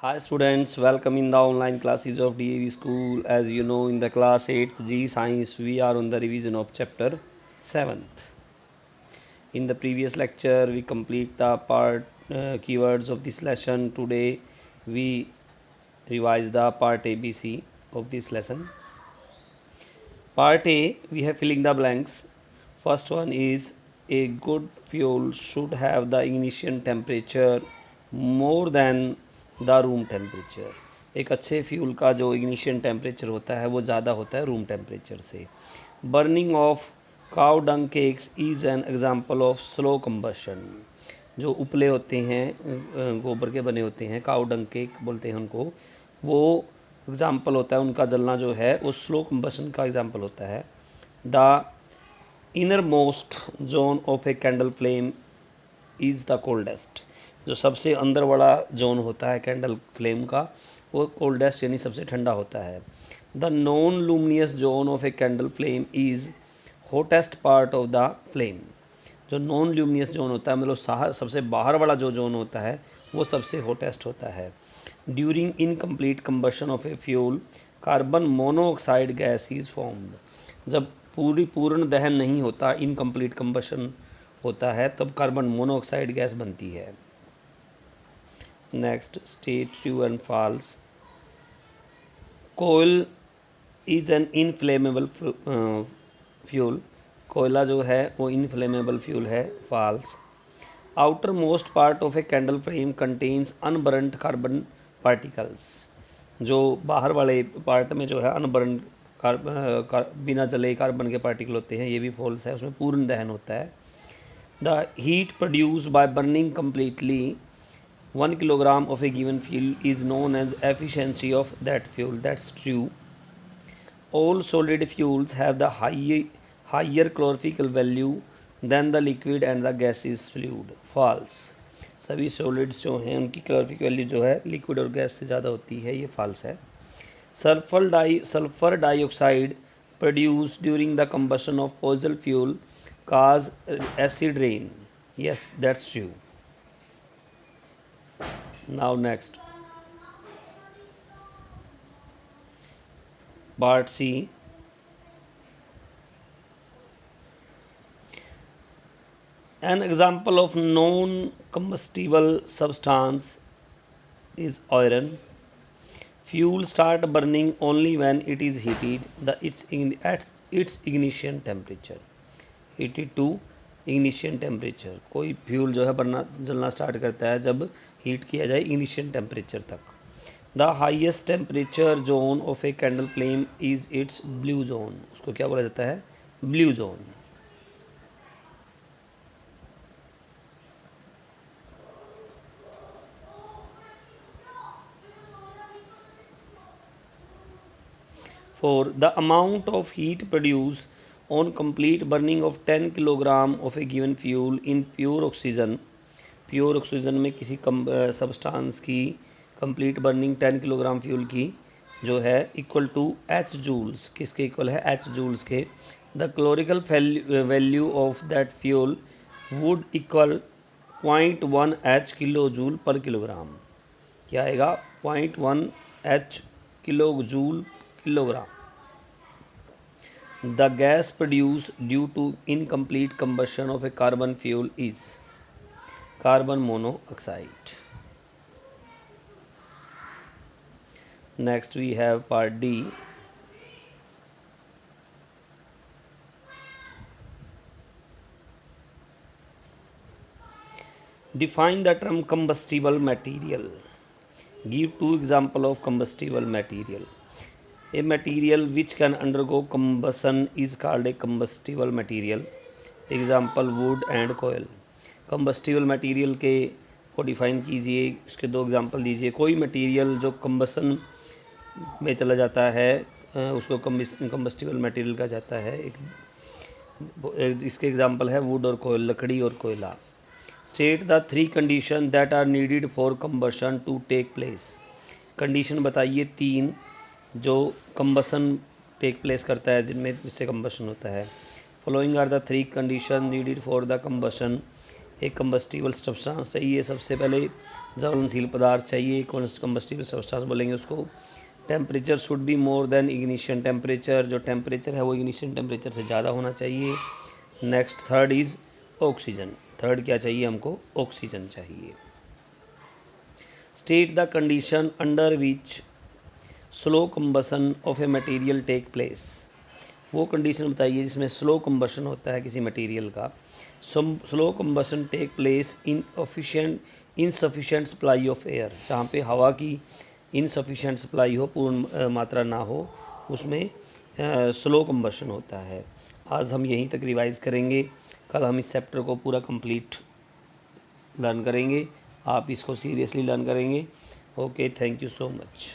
Hi students, welcome in the online classes of DAV school. As you know, in the class 8th G Science, we are on the revision of chapter 7th. In the previous lecture, we complete the part keywords of this lesson. Today, we revise the part ABC of this lesson. Part A, we have filling the blanks. First one is a good fuel should have the ignition temperature more than the room temperature. एक अच्छे fuel का जो ignition temperature होता है वो ज़्यादा होता है रूम टेम्परेचर से। Burning of cow dung cakes is an example of slow combustion. जो उपले होते हैं गोबर के बने होते हैं, काउ डंग केक बोलते हैं उनको, वो एग्जांपल होता है उनका जलना जो है वो स्लो कंबशन का एग्जांपल होता है। The inner most zone of a candle flame is the coldest. जो सबसे अंदर वाला जोन होता है कैंडल फ्लेम का वो कोल्डेस्ट यानी सबसे ठंडा होता है। The non luminous zone of a candle flame is hottest part of the flame. जो नॉन ल्यूमिनियस जोन होता है मतलब सबसे बाहर वाला जो जोन होता है वो सबसे हॉटेस्ट होता है। During incomplete combustion of a fuel carbon monoxide gas is formed. जब पूर्ण दहन नहीं होता, इनकम्प्लीट कंबशन होता है, तब कार्बन मोनोऑक्साइड गैस बनती है। Next, state true and false. Coal is an inflammable fuel. कोयला जो है वो इनफ्लेमेबल फ्यूल है, false. Outermost part of a candle flame contains unburned carbon particles. जो बाहर वाले पार्ट में जो है अनबर्न बिना जले कार्बन के पार्टिकल होते हैं, ये भी फॉल्स है, उसमें पूर्ण दहन होता है। The heat produce by burning completely 1 kilogram of a given fuel is known as efficiency of that fuel. That's true. All solid fuels have the higher calorific value than the liquid and the gaseous fluid. False. सभी solids जो हैं उनकी calorific value जो है liquid और gas से ज़्यादा होती है, ये फॉल्स है। Sulphur dioxide produce during the combustion of fossil fuel cause acid rain. Yes, that's true. Now next, part C. An example of non-combustible substance is iron. Fuel start burning only when it is heated at its ignition temperature. Heated to ignition temperature. कोई fuel जो है जलना start करता है जब heat किया जाए ignition temperature तक। The highest temperature zone of a candle flame is it's blue zone. उसको क्या बोला जाता है? Blue zone. For the amount of heat produce on complete burning of 10 kilogram of A given fuel in pure oxygen. Pure oxygen में किसी substance की complete burning 10 kilogram fuel की जो है इक्वल टू एच जूल्स। किसके equal है? H joules के। The calorific value of that fuel would equal 0.1 H kilo joule per kilogram. क्या आएगा? 0.1 H kilo joule kilogram. The gas produce due to incomplete combustion of a carbon fuel is carbon monoxide. Next we have part D. Define the term combustible material. Give two examples of combustible material. A material which can undergo combustion is called a combustible material. Example, wood and coal. Combustible material के को define कीजिए, इसके दो example दीजिए। कोई material जो combustion में चला जाता है उसको कंबस्टिबल मटेरियल कहा जाता है। इसके एग्जांपल है वुड और कोयल, लकड़ी और कोयला। State the 3 condition that are needed for combustion to take place. Condition बताइए 3 जो कंबसन टेक प्लेस करता है, जिससे कंबशन होता है। Following are the 3 condition needed for the combustion एक कंबस्टिबल सब्सटेंस चाहिए, सबसे पहले ज्वलनशील पदार्थ चाहिए, कंबस्टिबल सब्सटेंस बोलेंगे उसको। Temperature should be more than ignition temperature, जो टेम्परेचर है वो इग्निशन टेम्परेचर से ज़्यादा होना चाहिए। Next third is oxygen, third क्या चाहिए हमको, ऑक्सीजन चाहिए। State the condition under which slow combustion of a material take place, वो कंडीशन बताइए जिसमें स्लो कंबशन होता है किसी मटेरियल का। Slow combustion take place in insufficient supply of air, जहाँ पे हवा की इनसफिशेंट सप्लाई हो, पूर्ण मात्रा ना हो, उसमें स्लो कंबशन होता है। आज हम यहीं तक रिवाइज़ करेंगे, कल हम इस चैप्टर को पूरा कंप्लीट लर्न करेंगे। आप इसको सीरियसली लर्न करेंगे। Okay, thank you so much.